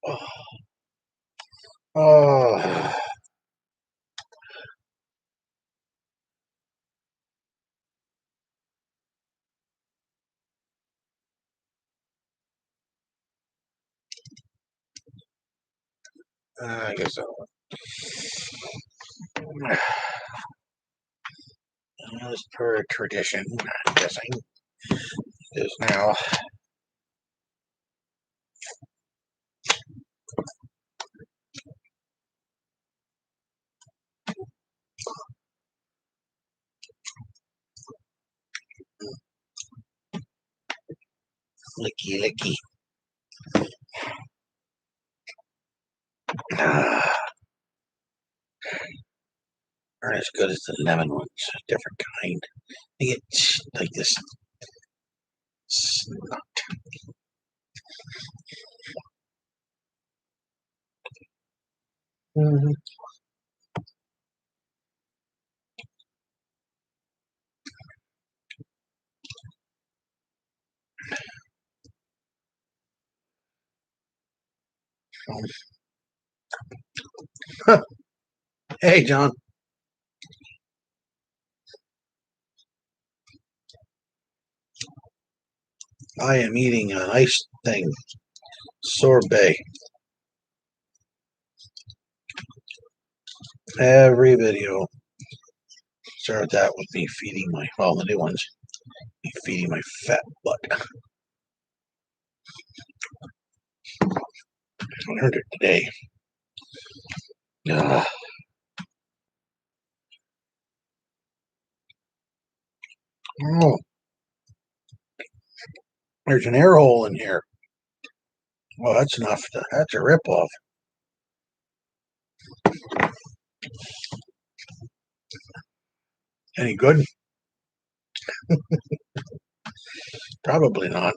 Oh, oh, I guess so. As per tradition, I'm guessing is now. Licky, licky. Ah, aren't as good as the lemon ones. Different kind. They get like this snot. Mhm. Hey, John. I am eating a nice thing. Sorbet. Every video. Start that with me feeding my, well, the new ones. Me feeding my fat butt. I learned it today. Ah, oh, there's an air hole in here. Well, that's enough. That's a ripoff. Any good? Probably not.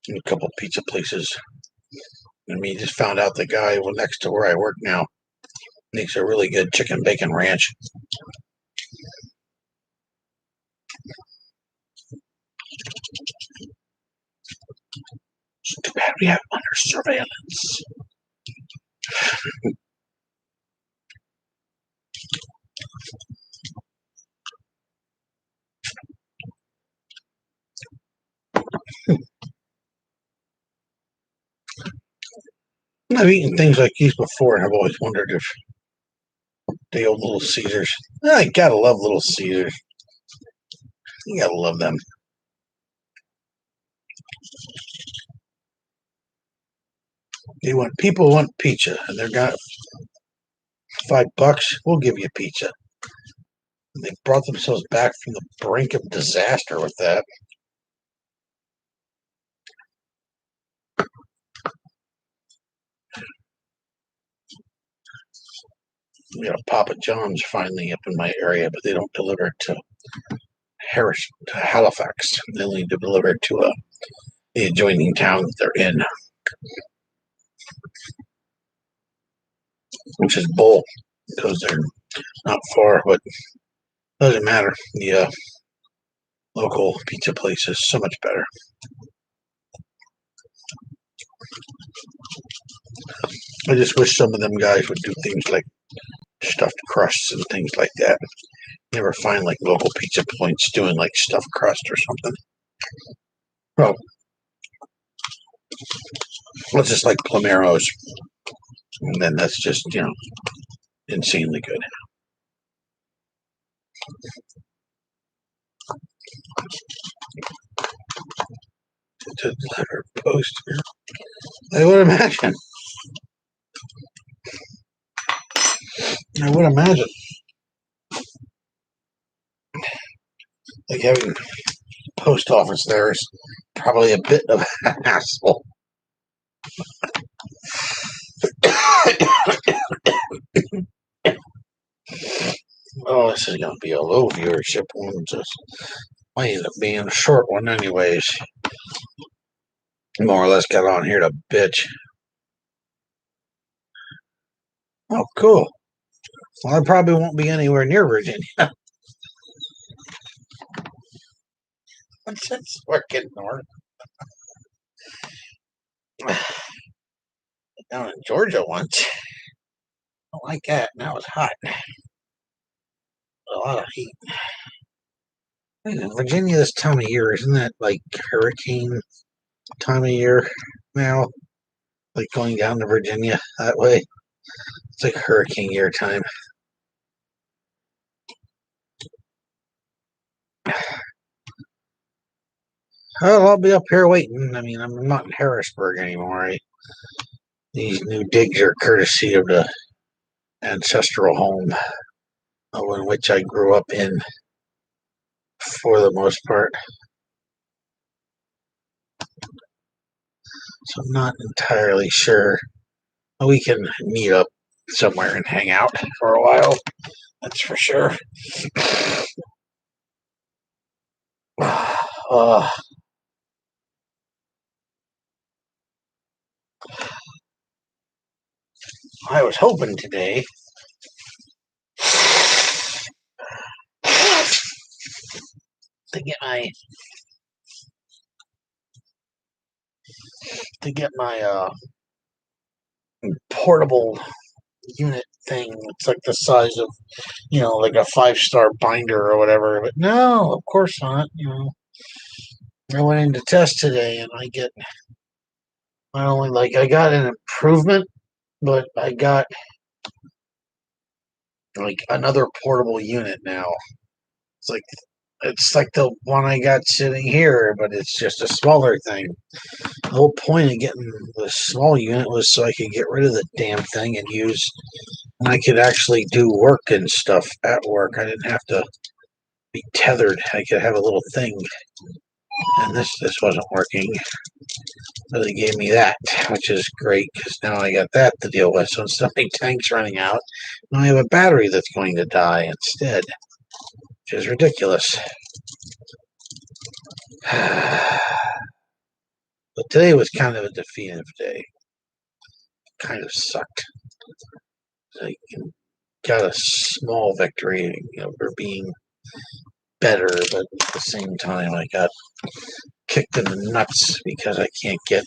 A couple pizza places. And we just found out the guy next to where I work now makes a really good chicken bacon ranch. It's too bad we have him under surveillance. I've eaten things like these before, and I've always wondered if the old Little Caesars. I gotta love Little Caesars. You gotta love them. People want pizza, and they're got $5. We'll give you pizza. And they brought themselves back from the brink of disaster with that. We got a Papa John's finally up in my area, but they don't deliver it to Halifax. They only deliver it to the adjoining town that they're in, which is Bull, because they're not far, but doesn't matter. The local pizza place is so much better. I just wish some of them guys would do things like stuffed crusts and things like that. Never find like local pizza points doing like stuffed crust or something. Well, it's just like Plumeros, and then that's just insanely good. To deliver poster, I would imagine. I would imagine. Like having post office there is probably a bit of a hassle. Oh, this is going to be a low viewership one. Just might end up being a short one, anyways. More or less got on here to bitch. Oh, cool. Well, I probably won't be anywhere near Virginia. What's this working north? Down in Georgia once. I don't like that. Now it's hot. A lot of heat. Virginia this time of year, isn't that like hurricane time of year now? Like going down to Virginia that way? It's like hurricane year time. Well, I'll be up here waiting. I mean, I'm not in Harrisburg anymore. These new digs are courtesy of the ancestral home in which I grew up in for the most part. So I'm not entirely sure. We can meet up somewhere and hang out for a while. That's for sure. I was hoping today to get my portable unit thing. It's like the size of, like a 5-star binder or whatever. But no, of course not. I went in to test today, and I got an improvement, but I got like another portable unit now. It's like the one I got sitting here, but it's just a smaller thing. The whole point of getting the small unit was so I could get rid of the damn thing and I could actually do work and stuff at work. I didn't have to be tethered. I could have a little thing. And this wasn't working. So they gave me that, which is great because now I got that to deal with. So instead of my tank's running out, now I have a battery that's going to die instead, which is ridiculous. But today was kind of a defeative day. Kind of sucked. I got a small victory, for being better, but at the same time, I got kicked in the nuts because I can't get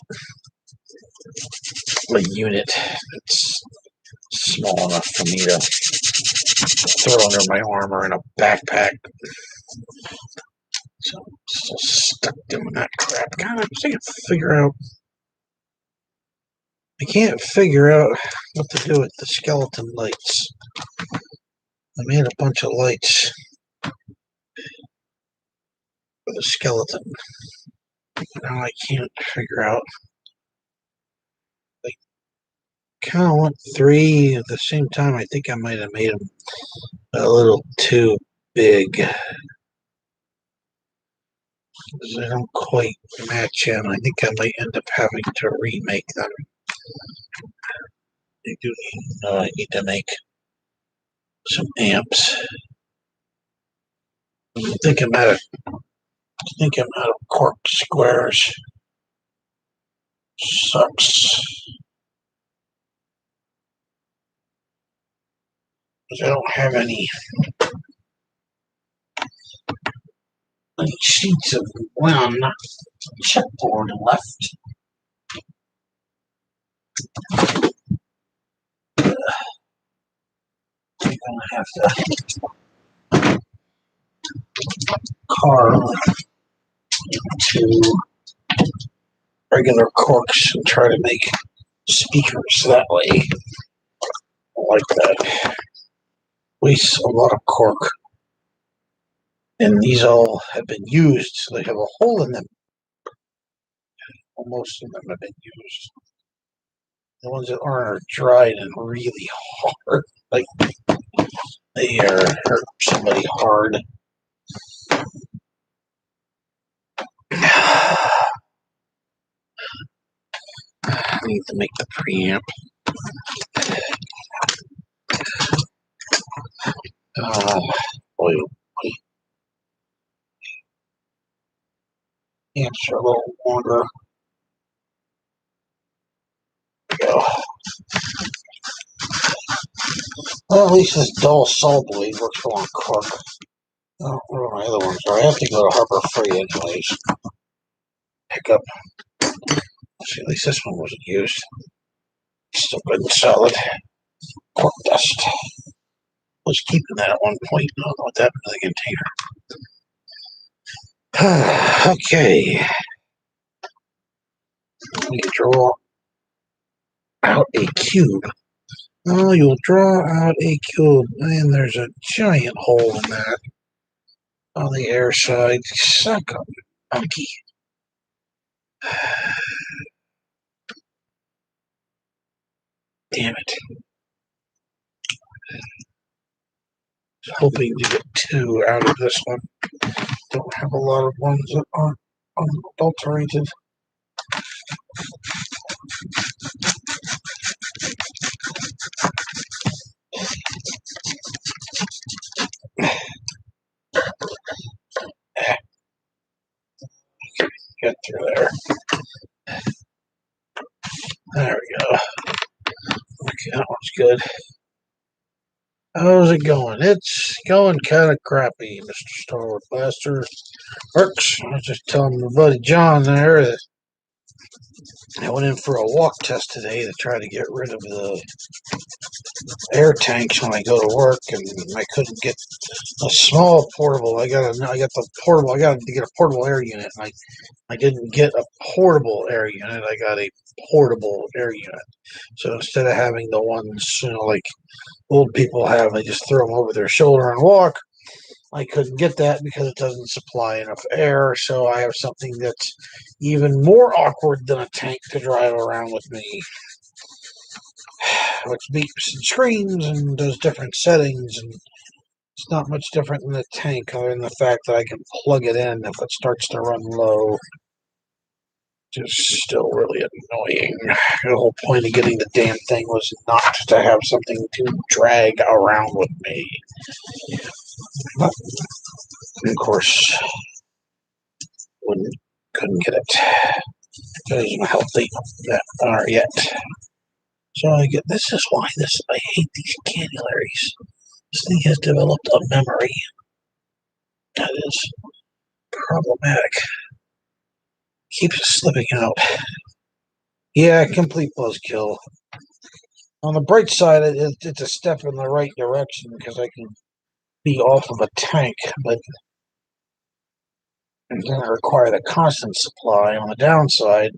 a unit that's small enough for me to throw under my armor in a backpack. So I'm still stuck doing that crap. God, I can't figure out what to do with the skeleton lights. I made a bunch of lights for the skeleton. Now I can't figure out. I kind of want 3 at the same time. I think I might have made them a little too big. They don't quite match in. I think I might end up having to remake them. I need to make some amps. I think I'm out of cork squares. Sucks. Because I don't have any sheets of chipboard left. I'm gonna have to carve 2 regular corks and try to make speakers that way. I like that. Wastes a lot of cork. And these all have been used, so they have a hole in them. Well, most of them have been used. The ones that aren't are dried and really hard. Like they hurt somebody hard. I need to make the preamp. Boy, amps are a little longer. There we go. Well, at least this dull saw blade works well on Crook. I don't know where my other ones are. I have to go to Harbor Freight anyways. Pick up. See, at least this one wasn't used. Still good and solid. Cork dust. I was keeping that at one point. I don't know what happened to the container. Okay. You draw out a cube. Oh, you'll draw out a cube, and there's a giant hole in that on the air side. Suck up, monkey. Damn it. Hoping to get two out of this one. Don't have a lot of ones that aren't unadulterated. Get through there. There we go. Okay, that one's good. How's it going? It's going kind of crappy, Mr. Star Wars Blaster. Works. I was just telling my buddy John there that I went in for a walk test today to try to get rid of the air tanks when I go to work, and I couldn't get a small portable. I got the portable. I got to get a portable air unit, and I didn't get a portable air unit. I got a portable air unit. So instead of having the ones, like old people have, they just throw them over their shoulder and walk. I couldn't get that because it doesn't supply enough air. So I have something that's even more awkward than a tank to drive around with me, which beeps and screams and does different settings, and it's not much different than the tank other than the fact that I can plug it in if it starts to run low. Just still really annoying. The whole point of getting the damn thing was not to have something to drag around with me. But, of course, couldn't get it. Because I'm healthy that far yet. So this is why I hate these cannularies. This thing has developed a memory that is problematic. Keeps slipping out. Yeah, complete buzzkill. On the bright side, it's a step in the right direction because I can be off of a tank, but it's going to require the constant supply. On the downside,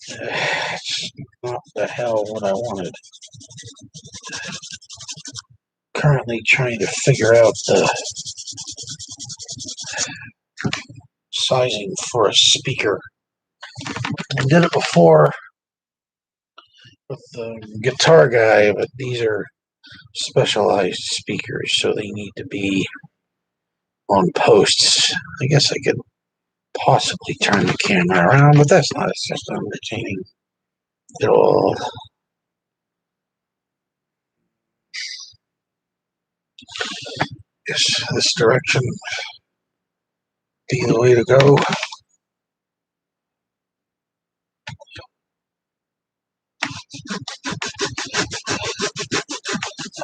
it's not the hell what I wanted. Currently trying to figure out the sizing for a speaker. I did it before with the guitar guy, but these are specialized speakers, so they need to be on posts. I guess I could possibly turn the camera around, but that's not a system retaining at all. Guess this direction be the way to go.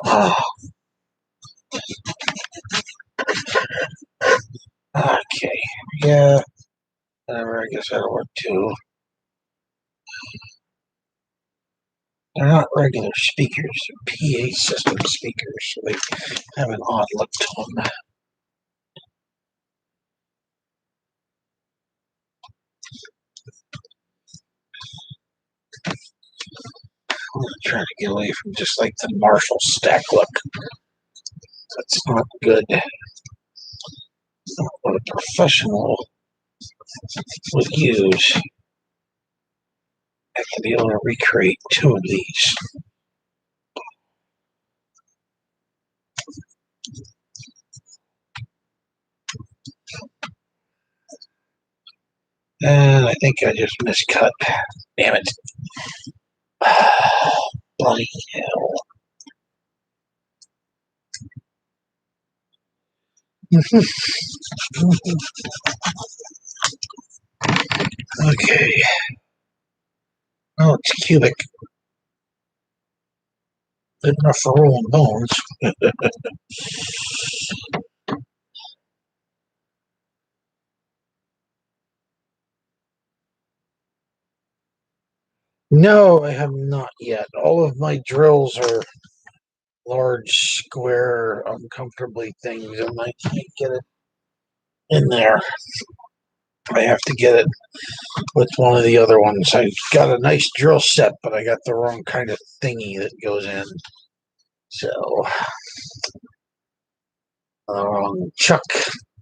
Oh. Okay, yeah, whatever, I guess that'll work too. They're not regular speakers, they're PA system speakers, so they have an odd look to them. I'm going to try to get away from just like the Marshall stack look. That's not good. It's not what a professional would use. I have to be able to recreate two of these. And I think I just miscut. Damn it. Bloody hell. Okay. Oh, it's cubic. Good enough for rolling bones. No, I have not yet. All of my drills are large, square, uncomfortably things, and I can't get it in there. I have to get it with one of the other ones. I got a nice drill set, but I got the wrong kind of thingy that goes in. So, chuck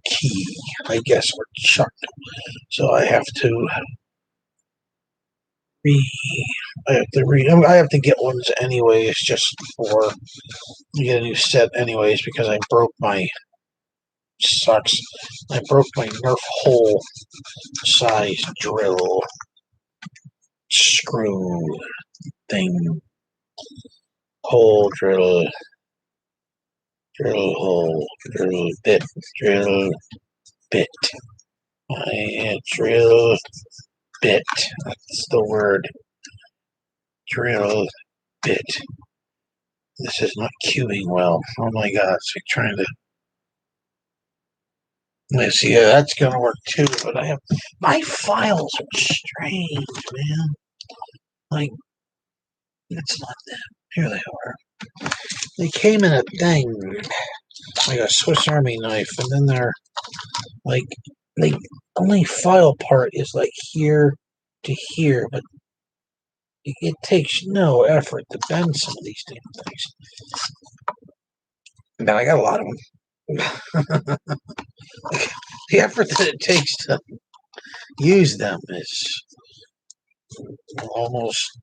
key, I guess, or chuck. So I have to I have to get ones anyways, just for to get a new set anyways, because I broke my Nerf hole size drill screw thing. Hole drill hole drill bit. Drill bit. That's the word. Drill bit. This is not queuing well. Oh my god, it's like trying to. Let's see, yeah, that's gonna work too, but I have my files are strange, man. Like, it's not them. Here they are. They came in a thing, like a Swiss Army knife, and then they're like, the only file part is like here to here, but it takes no effort to bend some of these damn things. Now I got a lot of them. The effort that it takes to use them is almost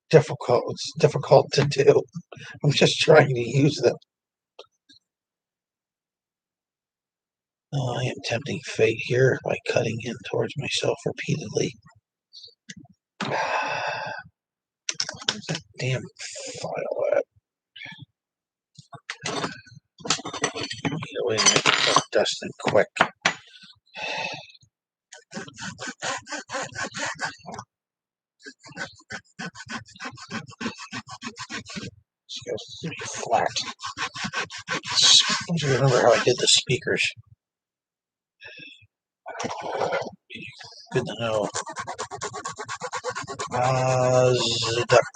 difficult. It's difficult to do. I'm just trying to use them. I am tempting fate here by cutting in towards myself repeatedly. Where's that damn file at? Get away and make it Dustin quick. This goes to be flat. I don't remember how I did the speakers. Good to know. Zduck.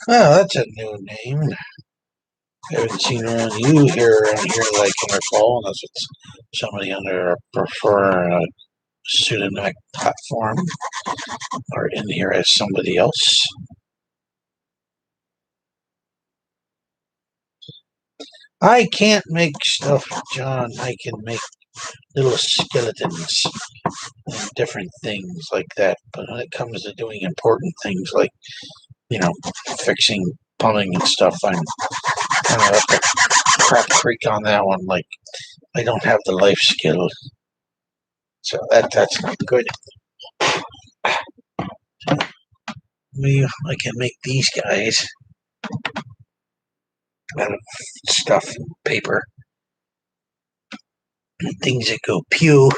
Oh, that's a new name. I haven't seen around here like in our fall, unless it's somebody under a pseudonymic platform or in here as somebody else. I can't make stuff, John. I can make little skeletons and different things like that. But when it comes to doing important things like, fixing plumbing and stuff, I'm kind of up the crap creek on that one. Like, I don't have the life skill. So that's not good. I can make these guys out of stuff, paper, and things that go pew.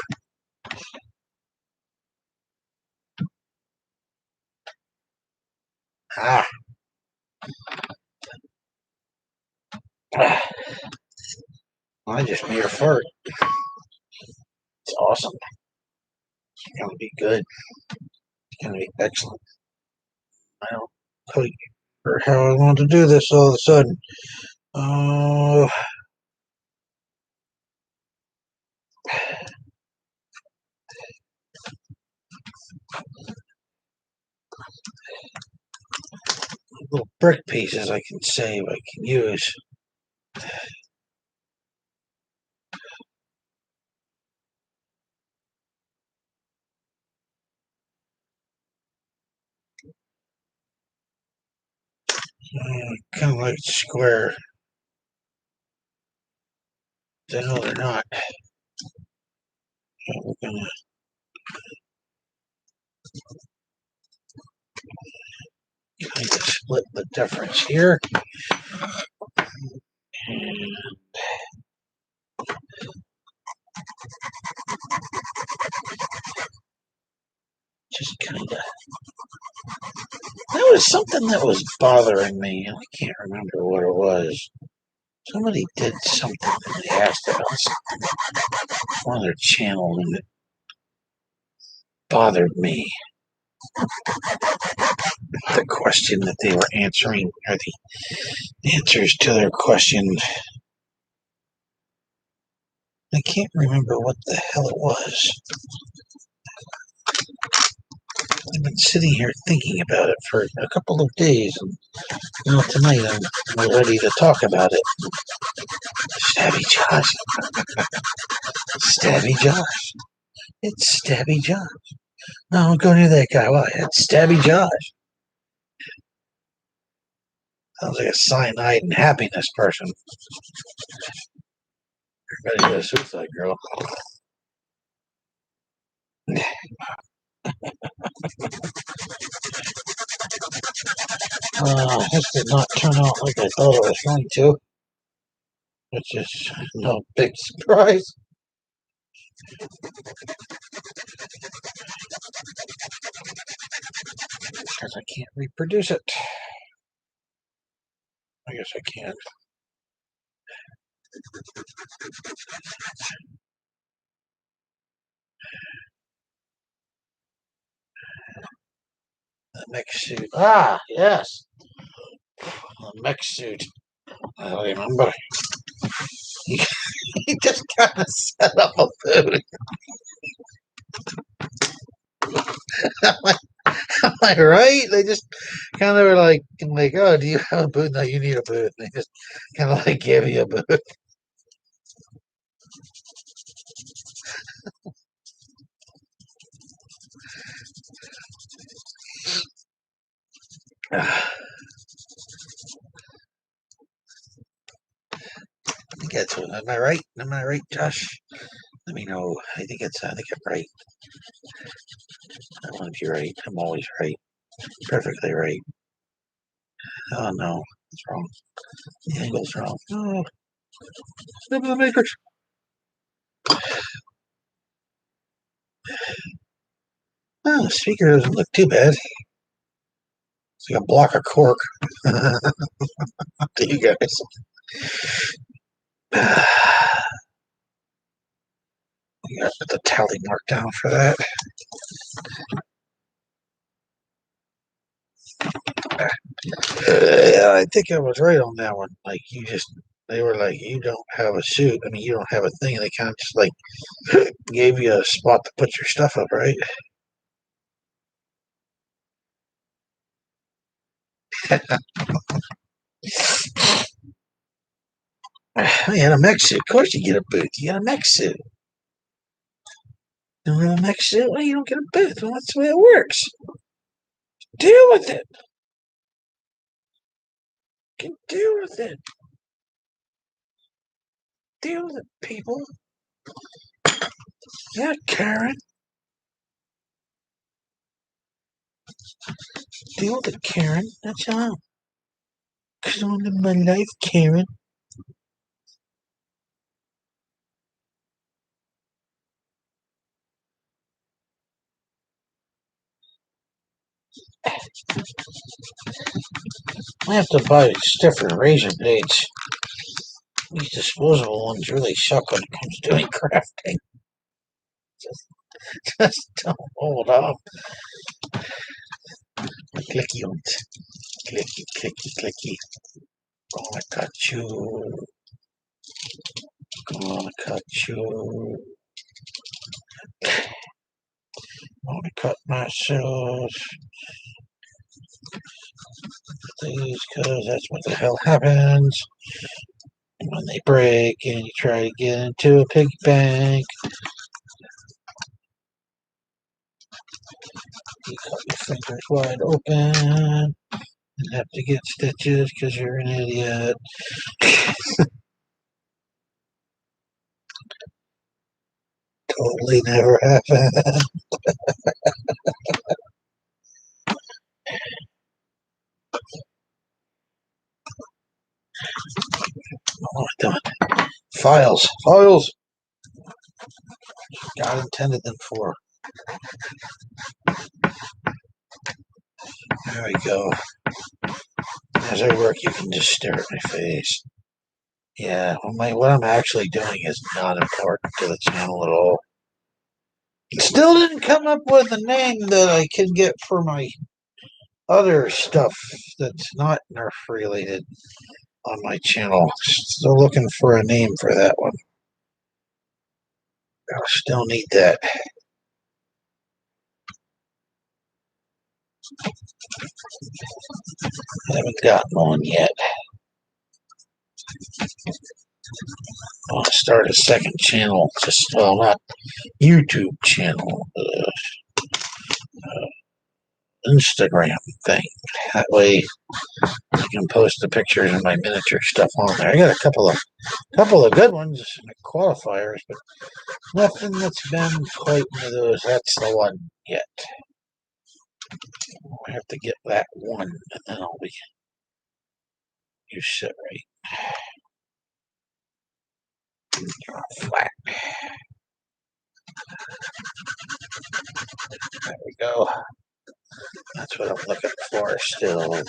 I just made a fart. It's awesome. It's going to be good. It's going to be excellent. I don't know how I want to do this all of a sudden. Little brick pieces I can save, I can use. Kind of like square. No, they're not. We're gonna kind of split the difference here. And just kind of. That was something that was bothering me, and I can't remember what it was. Somebody did something and they asked about something on their channel, and it bothered me. The question that they were answering, or the answers to their question. I can't remember what the hell it was. I've been sitting here thinking about it for a couple of days, and now tonight I'm ready to talk about it. Stabby Josh. Stabby Josh. It's Stabby Josh. No, don't go near that guy. Why? It's Stabby Josh. Sounds like a cyanide and happiness person. Everybody got a suicide girl. This did not turn out like I thought it was going to, which is no big surprise. Because I can't reproduce it. I guess I can. The mech suit. Ah, yes. The mech suit. I remember. He just kind of set up a food. Am I right? They just kind of were like, oh, do you have a booth? No, you need a booth. And they just kind of like gave you a booth. I think that's what. Am I right? Am I right, Josh? Let me know. I think I'm right. I want to be right. I'm always right. Perfectly right. Oh no, it's wrong. The angle's wrong. Oh, snip of the makers. Oh, the speaker doesn't look too bad. It's like a block of cork. To you guys. We got the tally mark down for that. Yeah, I think I was right on that one. Like they were like, you don't have a suit. I mean, you don't have a thing. And they kind of just like gave you a spot to put your stuff up, right? You had a mech suit. Of course you get a booth. You got a mech suit. You don't have a mech suit? Well, you don't get a booth. Well, that's the way it works. Deal with it. You can deal with it. Deal with it, people. Yeah, Karen. Deal with it, Karen. That's all. Come on in my life, Karen. I have to buy different razor blades. These disposable ones really suck when it comes to doing crafting. Just don't hold up. Clicky on it. Clicky, clicky, clicky. Gonna cut you. Gonna cut you. Gonna cut myself. These, because that's what the hell happens when they break and you try to get into a piggy bank. You cut your fingers wide open and have to get stitches because you're an idiot. Totally never happened. What am I doing? Files. Files. God intended them for. There we go. As I work, you can just stare at my face. Yeah, well, what I'm actually doing is not important to the channel at all. Still didn't come up with a name that I can get for my other stuff that's not Nerf related on my channel. Still looking for a name for that one. I still need that. I haven't gotten one yet. I want to start a second channel, well, not YouTube channel, Instagram thing. That way I can post the pictures and my miniature stuff on there. I got a couple of good ones, qualifiers, but nothing that's been quite one of those. That's the one yet. I have to get that one, and then I'll be set right. Flat. There we go. That's what I'm looking for still.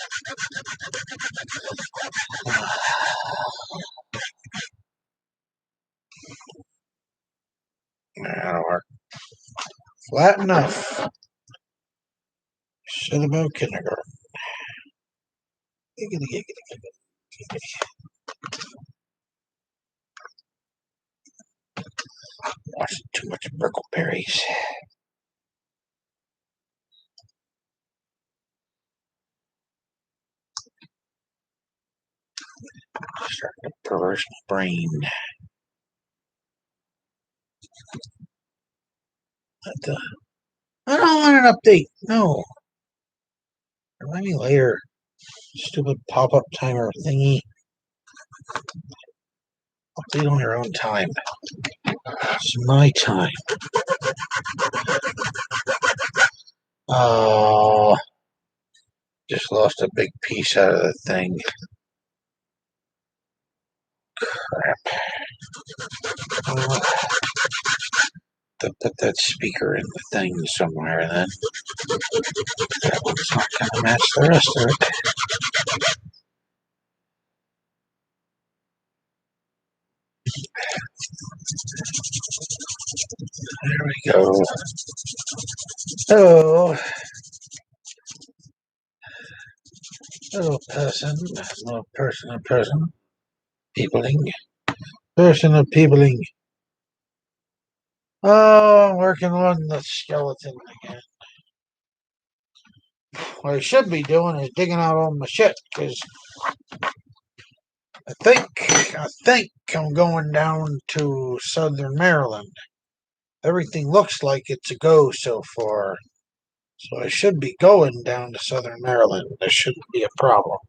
That'll work. Flat enough. Said about kindergarten. Giggity, giggity, giggity. Watching too much Brickleberries. Starting to perverse my brain. I don't want an update. No. Remind me later. Stupid pop-up timer thingy. Update on your own time. It's my time. Oh, just lost a big piece out of the thing. Crap. To put that speaker in the thing somewhere then. That one's not going to match the rest of it. There we go. Hello. Hello, person. Hello, person. Peopling. Person of peopling. Oh, I'm working on the skeleton again. What I should be doing is digging out all my shit, because I think I'm going down to Southern Maryland. Everything looks like it's a go so far. So I should be going down to Southern Maryland. There shouldn't be a problem.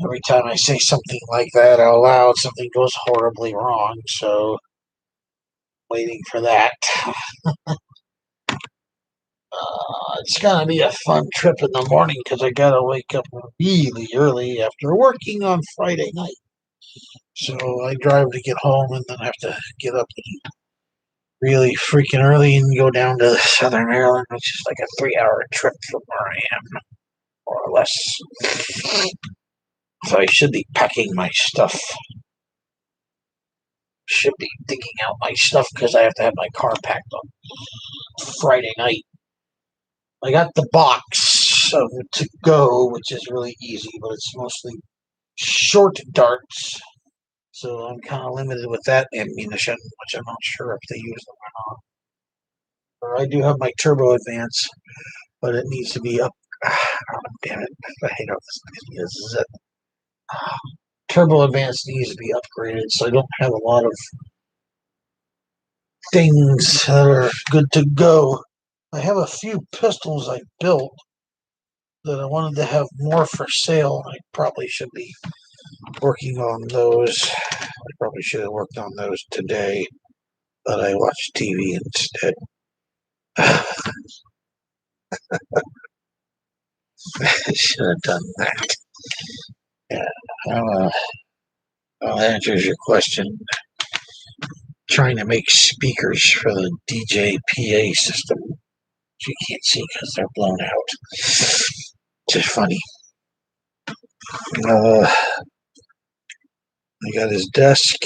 Every time I say something like that out loud, something goes horribly wrong. So, waiting for that. It's gonna be a fun trip in the morning because I gotta wake up really early after working on Friday night. So I drive to get home and then have to get up really freaking early and go down to Southern Maryland, which is like a 3-hour trip from where I am, more or less. So I should be packing my stuff. Should be digging out my stuff because I have to have my car packed on Friday night. I got the box of to go, which is really easy, but it's mostly short darts. So I'm kind of limited with that ammunition, which I'm not sure if they use them or not. But I do have my turbo advance, but it needs to be up. Oh, damn it. I hate how this is. Turbo advance needs to be upgraded, so I don't have a lot of things that are good to go. I have a few pistols I built that I wanted to have more for sale. I probably should be working on those. I probably should have worked on those today, but I watched TV instead. I should have done that. Yeah, that answers your question. Trying to make speakers for the DJ PA system, which you can't see because they're blown out. Just funny. I got his desk.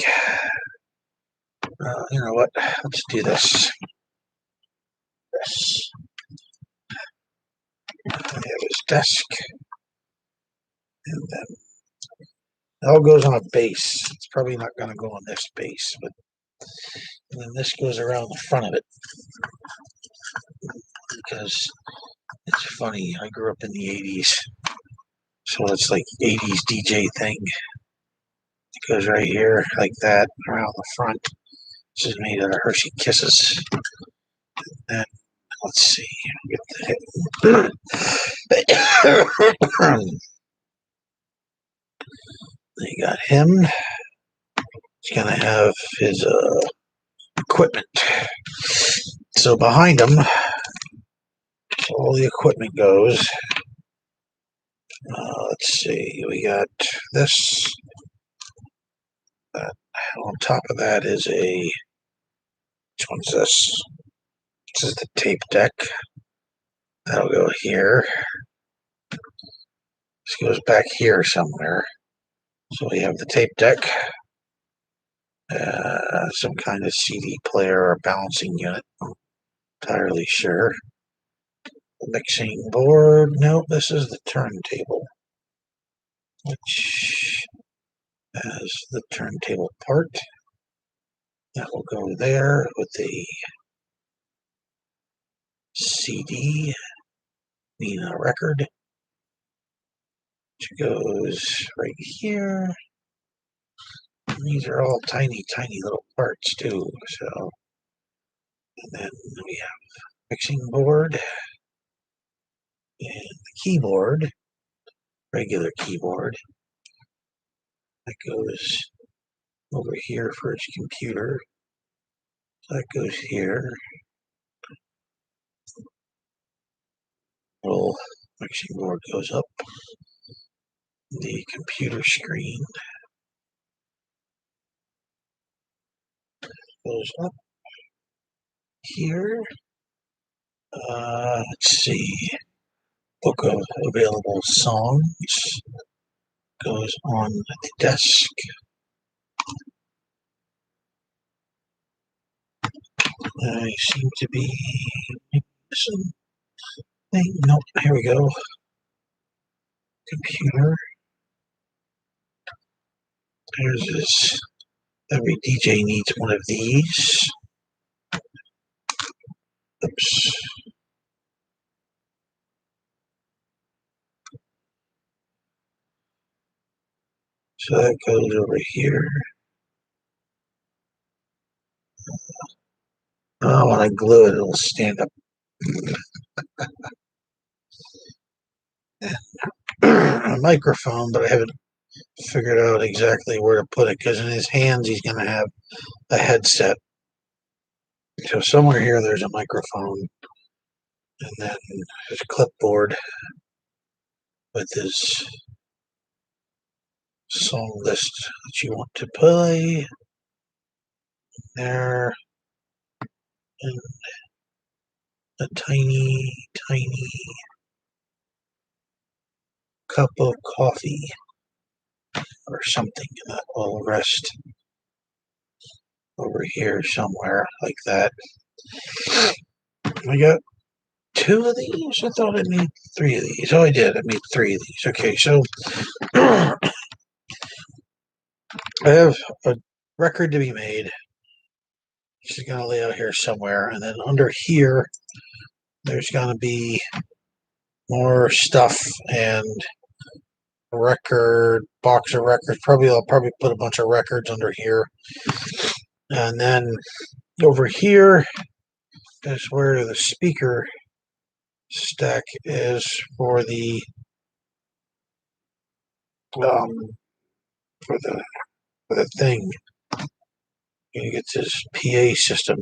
You know what? Let's do this. I have his desk. And then it all goes on a base. It's probably not going to go on this base, but and then this goes around the front of it. Because it's funny, I grew up in the 80s. So it's like 80s DJ thing. It goes right here, like that, around the front. This is made out of Hershey Kisses. And let's see. Get the you got him. He's gonna have his equipment. So behind him, all the equipment goes. Let's see. We got this. On top of that is a. Which one's this? This is the tape deck. That'll go here. This goes back here somewhere. So we have the tape deck, some kind of CD player or balancing unit. I'm entirely sure. Mixing board. No, this is the turntable, which has the turntable part. That will go there with the CD, meaning a record, which goes right here. And these are all tiny, tiny little parts too. So, and then we have mixing board and the keyboard, regular keyboard. That goes over here for its computer. So that goes here. Little mixing board goes up. The computer screen goes up here. Let's see. Book of available songs goes on the desk. I seem to be missing. Nope, here we go. Computer. There's this. Every DJ needs one of these. Oops. So that goes over here. Oh, when I glue it, it'll stand up. A microphone, but I haven't figured out exactly where to put it because in his hands he's going to have a headset. So somewhere here there's a microphone, and then his clipboard with his song list that you want to play. There, and a tiny, tiny cup of coffee or something, and that will rest over here somewhere like that. I got 2 of these. I thought I made 3 of these. Oh, I did. I made 3 of these. Okay, so I have a record to be made. She's going to lay out here somewhere, and then under here, there's going to be more stuff and a record, box of records. I'll probably put a bunch of records under here. And then over here is where the speaker stack is for the for the thing. You get this PA system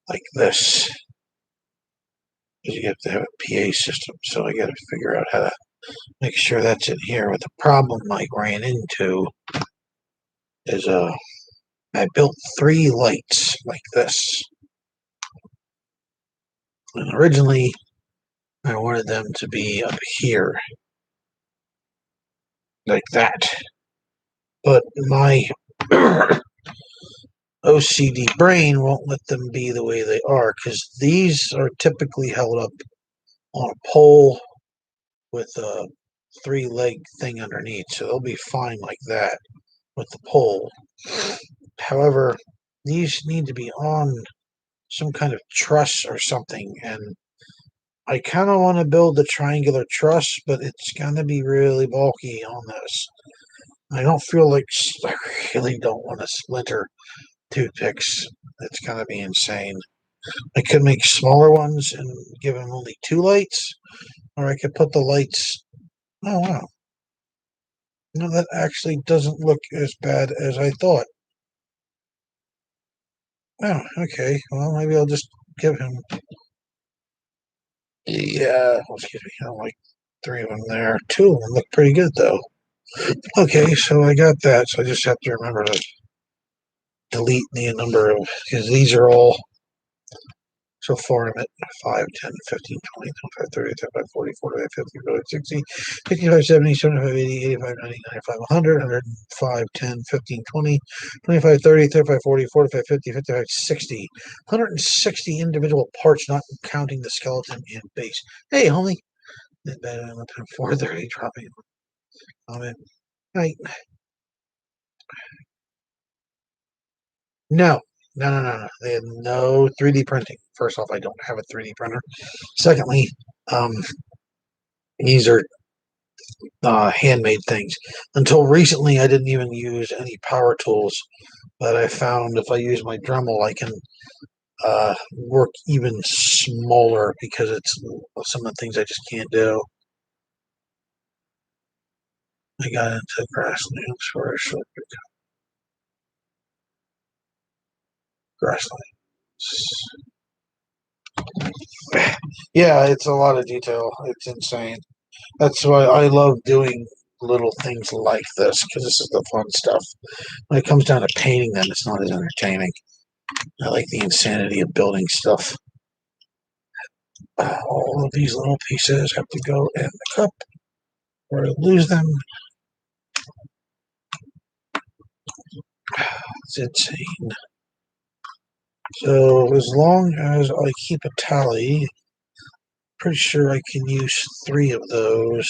like this. You have to have a PA system, so I got to figure out how to make sure that's in here. But the problem I ran into is I built 3 lights like this. And originally, I wanted them to be up here, like that. But my OCD brain won't let them be the way they are, because these are typically held up on a pole with a 3-leg thing underneath, so they'll be fine like that with the pole. However, these need to be on some kind of truss or something, and I kind of want to build the triangular truss, but it's going to be really bulky on this. I don't feel like, I really don't want to splinter toothpicks. It's going to be insane. I could make smaller ones and give them only 2 lights, or I could put the lights. Oh, wow. No, that actually doesn't look as bad as I thought. Oh, okay. Well, maybe I'll just give him. Yeah, excuse me. I don't like 3 of them there. 2 of them look pretty good, though. Okay, so I got that. So I just have to remember to delete the number of, because these are all so far. I'm at 5, 10, 15, 20, 25, 30, 35, 40, 45, 50, 60, 55, 70, 75, 80, 85, 90, 95, 100, 105, 10, 15, 20, 25, 30, 35, 40, 45, 50, 55, 60. 160 individual parts, not counting the skeleton and base. Hey, homie. 430 dropping. Right. No, no. They had no 3D printing. First off, I don't have a 3D printer. Secondly, these are handmade things. Until recently, I didn't even use any power tools. But I found if I use my Dremel, I can work even smaller because it's some of the things I just can't do. I got into grasslands for a short grasslands. Yeah, it's a lot of detail. It's insane. That's why I love doing little things like this, because this is the fun stuff. When it comes down to painting them, it's not as entertaining. I like the insanity of building stuff. All of these little pieces have to go in the cup or I lose them. It's insane. So as long as I keep a tally, pretty sure I can use 3 of those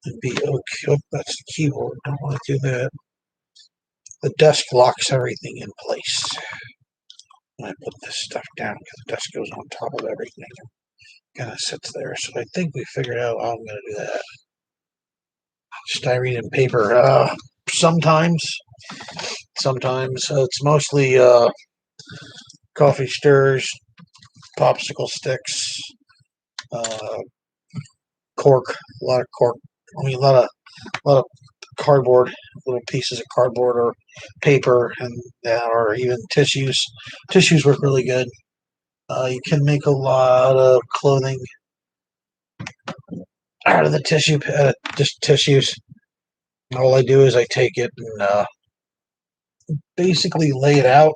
and be okay. Oh, that's the keyboard. Don't want to do that. The desk locks everything in place. When I put this stuff down, because the desk goes on top of everything, kind of sits there. So I think we figured out how I'm going to do that. Styrene and paper. Sometimes it's mostly coffee stirs, popsicle sticks, cork, a lot of cork. I mean, a lot of cardboard, little pieces of cardboard or paper, and or even tissues. Tissues work really good. You can make a lot of clothing out of the tissue, just tissues. All I do is I take it and basically lay it out.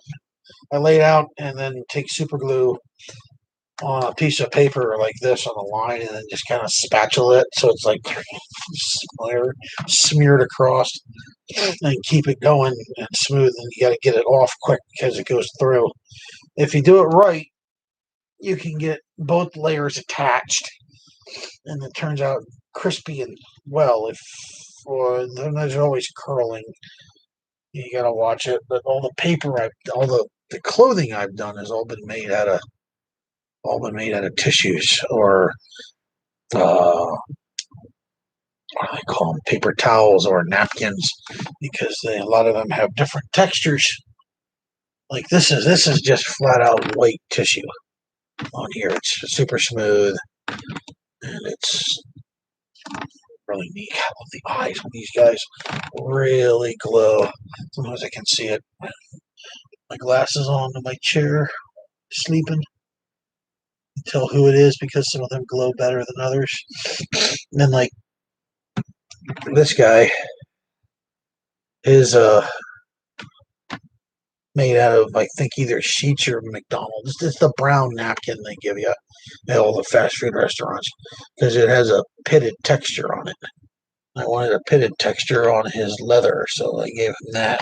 I lay it out and then take super glue on a piece of paper like this on the line, and then just kind of spatula it so it's like smeared across, and keep it going and smooth. And you got to get it off quick because it goes through. If you do it right, you can get both layers attached, and it turns out crispy and well. If then there's always curling. You gotta watch it. But all the paper, all the clothing I've done has all been made out of tissues or what do they call them? Paper towels or napkins, because a lot of them have different textures. Like this is just flat out white tissue on here. It's super smooth and it's really neat. I love the eyes on these guys. Really glow. Sometimes I can see it. My glasses on in my chair, sleeping. Tell who it is because some of them glow better than others. And then like this guy is made out of, I think, either Sheets or McDonald's. It's the brown napkin they give you at all the fast food restaurants because it has a pitted texture on it. I wanted a pitted texture on his leather, so I gave him that.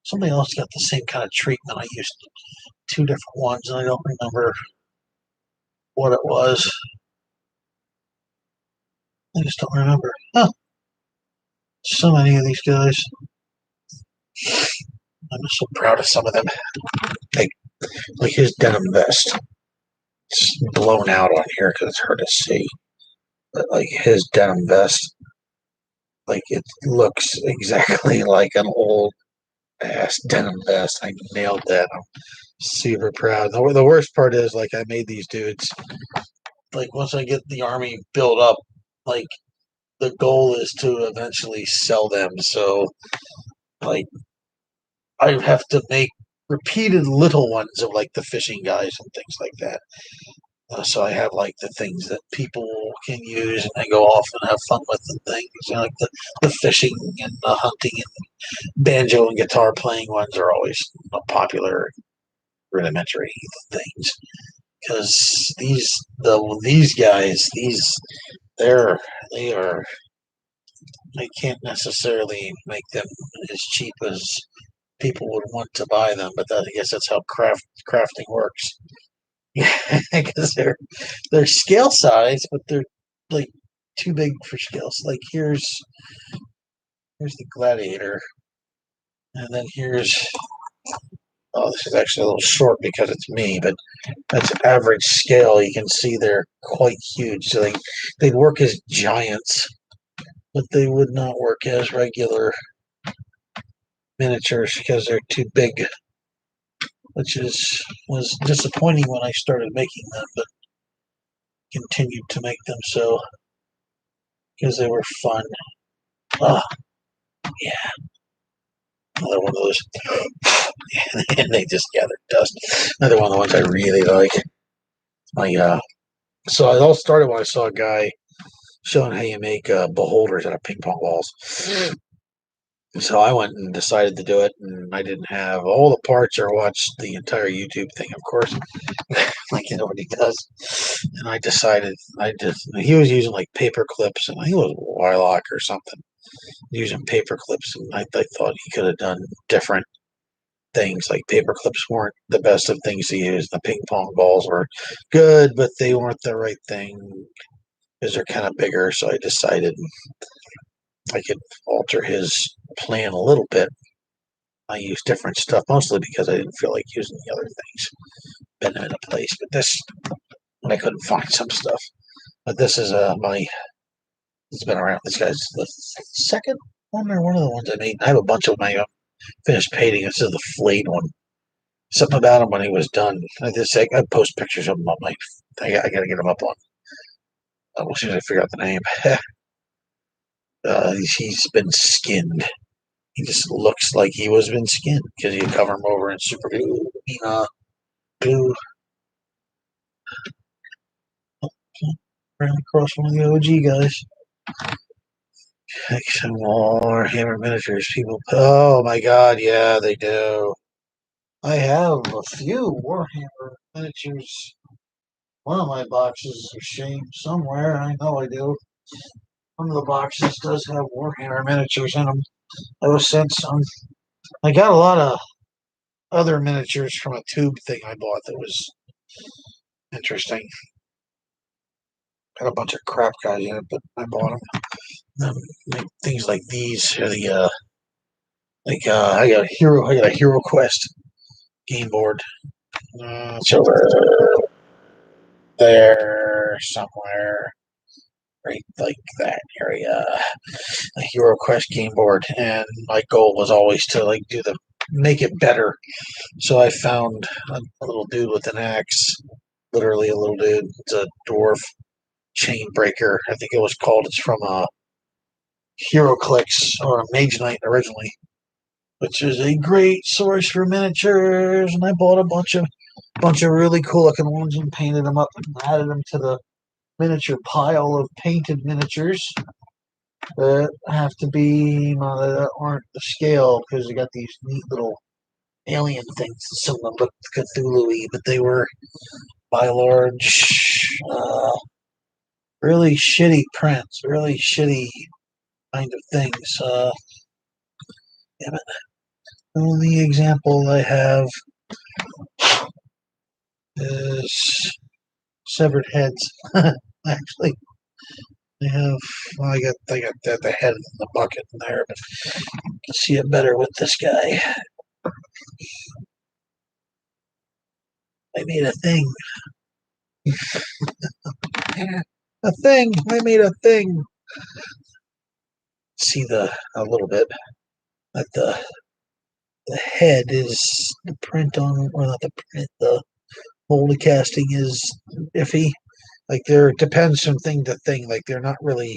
Somebody else got the same kind of treatment. I used two different ones, and I don't remember what it was. I just don't remember. Huh. So many of these guys. I'm so proud of some of them. Like his denim vest. It's blown out on here because it's hard to see. But like his denim vest, like it looks exactly like an old ass denim vest. I nailed that. I'm super proud. The worst part is, like, I made these dudes. Like, once I get the army built up, like, the goal is to eventually sell them. So, like, I have to make repeated little ones of, like, the fishing guys and things like that. So I have, like, the things that people can use and they go off and have fun with and things. You know, like the fishing and the hunting and banjo and guitar playing ones are always popular rudimentary things. Because these guys, they're they are they can't necessarily make them as cheap as people would want to buy them, but I guess that's how crafting works. Yeah, because they're scale size, but they're like too big for scales. Like here's the gladiator, and then here's, oh, this is actually a little short because it's me, but that's average scale. You can see they're quite huge. So they'd work as giants, but they would not work as regular miniatures because they're too big, which was disappointing when I started making them, but continued to make them so because they were fun. Ah, yeah, another one of those, and they just gathered dust. Another one of the ones I really like. So it all started when I saw a guy showing how you make beholders out of ping pong balls. So I went and decided to do it, and I didn't have all the parts or watched the entire YouTube thing, of course, like nobody does. And I decided he was using like paper clips, and I think it was Wylock or something, using paper clips, and I thought he could have done different things. Like paper clips weren't the best of things to use. The ping pong balls were good, but they weren't the right thing because they're kind of bigger. So I decided I could alter his plan a little bit. I used different stuff, mostly because I didn't feel like using the other things, bend them into place. But this, when I couldn't find some stuff. But this is it's been around. This guy's the second one or one of the ones I made. I have a bunch of my finished painting. This is the flayed one. Something about him when he was done. I post pictures of him on my. I got to get him up on. As soon as I figure out the name. He's been skinned. He just looks like he was been skinned because you cover him over in super glue. Glue. Right across from the OG guys. Like some more Hammer miniatures. People. Oh my God! Yeah, they do. I have a few Warhammer miniatures. One of my boxes is a shame somewhere. I know I do. One of the boxes does have Warhammer miniatures in them. I was sent some. I got a lot of other miniatures from a tube thing I bought that was interesting. Got a bunch of crap guys in it, but I bought them. Things like these are the I got a Hero Quest game board. It's over there somewhere, right like that area. A Hero Quest game board, and my goal was always to like make it better. So I found a little dude with an axe, literally a little dude. It's a dwarf chain breaker, I think it was called. It's from a HeroClix or a Mage Knight originally, which is a great source for miniatures. And I bought a bunch of really cool looking ones and painted them up and added them to the miniature pile of painted miniatures. that have to be that aren't the scale because they got these neat little alien things. Some of them look Cthulhu-y, but they were by large, really shitty prints, really shitty kind of things. Damn it. The only example I have is severed heads. Actually, I have. Well, I got the head in the bucket in there, but you can see it better with this guy. I made a thing. A thing. I made a thing. See a little bit that the head is the print on, or not the print, the mold casting is iffy. Like there depends from thing to thing. Like they're not really.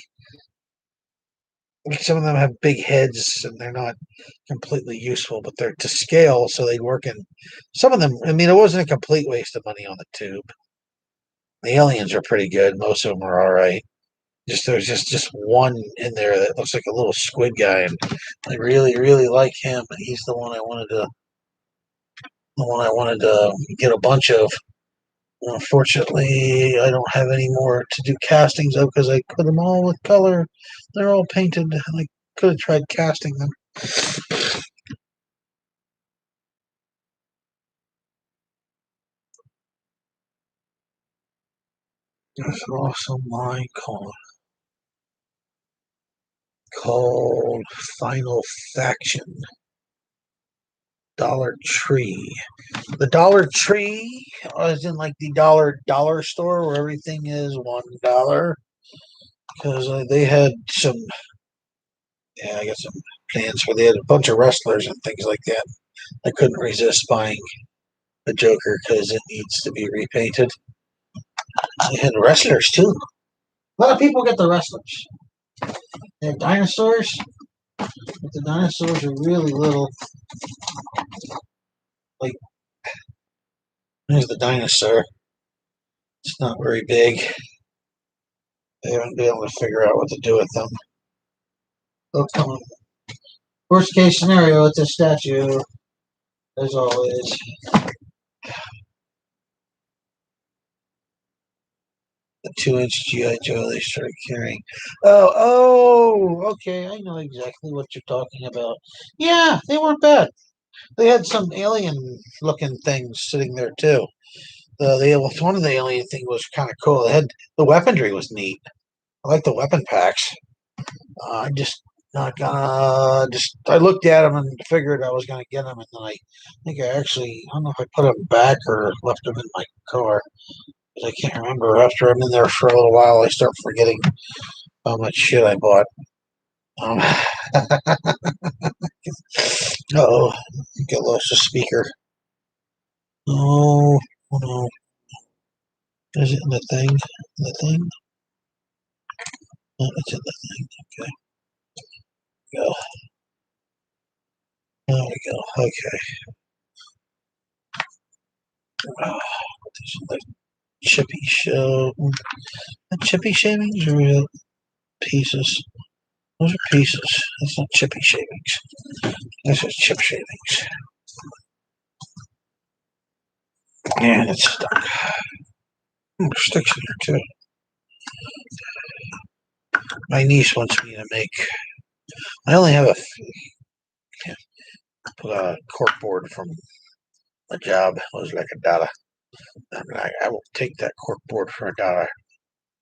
Some of them have big heads and they're not completely useful, but they're to scale, so they work in. Some of them. I mean, it wasn't a complete waste of money on the tube. The aliens are pretty good. Most of them are all right. There's just one in there that looks like a little squid guy, and I really like him. He's the one I wanted to get a bunch of. Unfortunately, I don't have any more to do castings of because I put them all with color. They're all painted. I could have tried casting them. There's an awesome line called Final Faction. Dollar Tree. The Dollar Tree is in like the dollar store where everything is $1 because they had some. Yeah, I got some plans where they had a bunch of wrestlers and things like that. I couldn't resist buying the Joker because it needs to be repainted. They had wrestlers too. A lot of people get the wrestlers. They have dinosaurs, but the dinosaurs are really little. Like, there's the dinosaur. It's not very big. They haven't been able to figure out what to do with them. Oh, come on. Worst case scenario, it's a statue, as always. The 2-inch GI Joe they started carrying. Okay. I know exactly what you're talking about. Yeah, they weren't bad. They had some alien-looking things sitting there too. One of the alien thing was kind of cool. They had the weaponry was neat. I like the weapon packs. I'm just not gonna. Just I looked at them and figured I was gonna get them, and then I think I don't know if I put them back or left them in my car. I can't remember. After I'm in there for a little while, I start forgetting how much shit I bought. Um, oh, I think I lost the speaker. Oh, oh no. Is it in the thing? In the thing? Oh, it's in the thing. Okay. Go. There we go. Okay. Oh, like chippy show. Chippy shavings or real pieces? Those are pieces. That's not chippy shavings. This is chip shavings. And it's stuck. There's sticks in there too. My niece wants me to make. I only have a cork board from a job. It was like $1. I'm like, I will take that cork board for $1.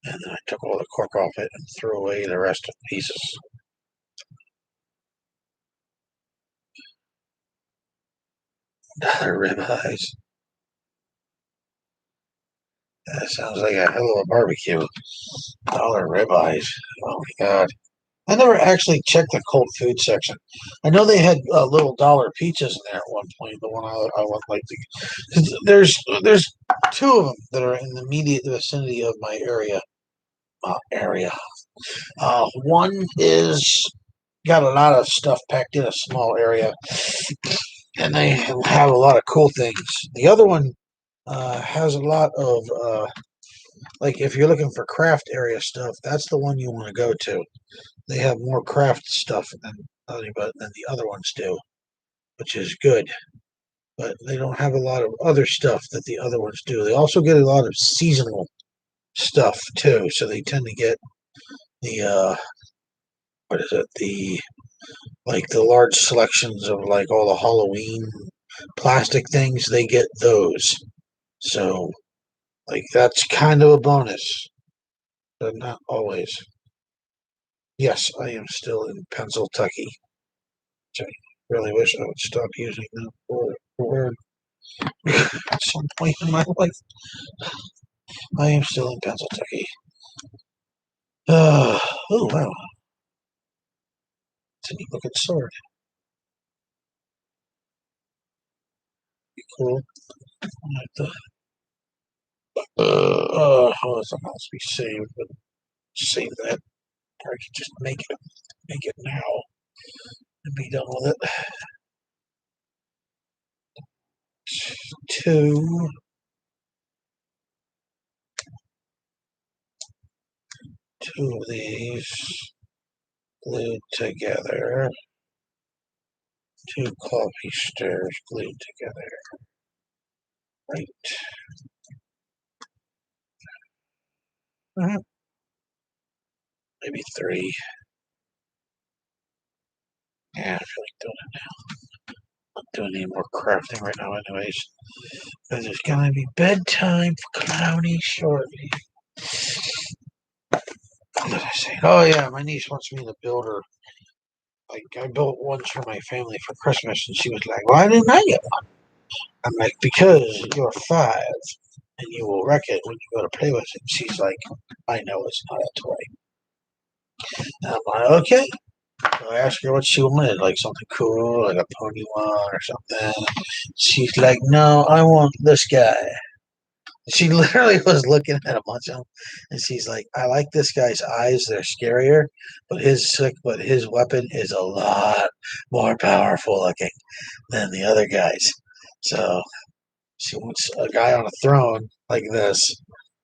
And then I took all the cork off it and threw away the rest of the pieces. Dollar ribeyes. That sounds like a hell of a barbecue. Dollar ribeyes. Oh my god. I never actually checked the cold food section. I know they had little dollar pizzas in there at one point. The one I would like to. There's two of them that are in the immediate vicinity of my area. One is got a lot of stuff packed in a small area, and they have a lot of cool things. The other one has a lot of like if you're looking for craft area stuff, that's the one you want to go to. they have more craft stuff than the other ones do, which is good. But they don't have a lot of other stuff that the other ones do. They also get a lot of seasonal stuff too, so they tend to get the what is it? The large selections of like all the Halloween plastic things. They get those, so like that's kind of a bonus, but not always. Yes, I am still in Pennsylvania. I really wish I would stop using that word at some point in my life. I am still in Pennsylvania. Oh, wow. It's a neat looking sword. Cool. Something else to be saved, but save that. Or I could just make it now and be done with it. Two of these glued together. Two coffee stirrers glued together. Right. Maybe three. Yeah, I feel like doing it now. Not doing any more crafting right now, anyways. Because it's gonna be bedtime for Clowny shortly. What was I saying? Oh yeah, my niece wants me to build her. Like I built ones for my family for Christmas, and she was like, "Why didn't I get one?" I'm like, "Because you're 5, and you will wreck it when you go to play with it." She's like, "I know it's not a toy." And I'm like, "Okay." So I asked her what she wanted, like something cool, like a pony one or something. She's like, "No, I want this guy." She literally was looking at a bunch of them, and she's like, "I like this guy's eyes; they're scarier, but his weapon is a lot more powerful looking than the other guys." So she wants a guy on a throne like this,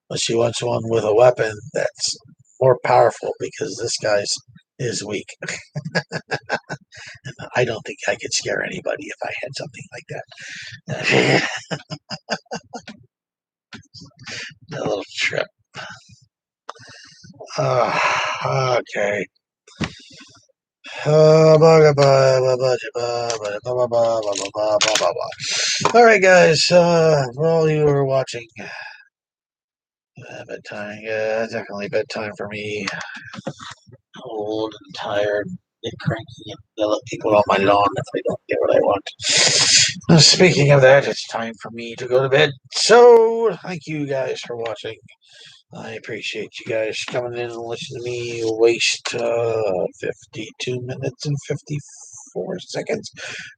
but she wants one with a weapon that's more powerful because this guy's is weak. And I don't think I could scare anybody if I had something like that. A little trip. Okay. All right, guys. For all you who are watching, bedtime. Yeah, definitely bedtime for me. Old and tired, and cranky, and yell at people on my lawn if I don't get what I want. Speaking of that, it's time for me to go to bed. So, thank you guys for watching. I appreciate you guys coming in and listening to me waste 52 minutes and 54 seconds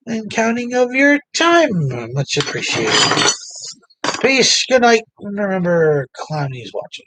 and counting of your time. Much appreciated. Peace, good night, and remember, Clowny's watching.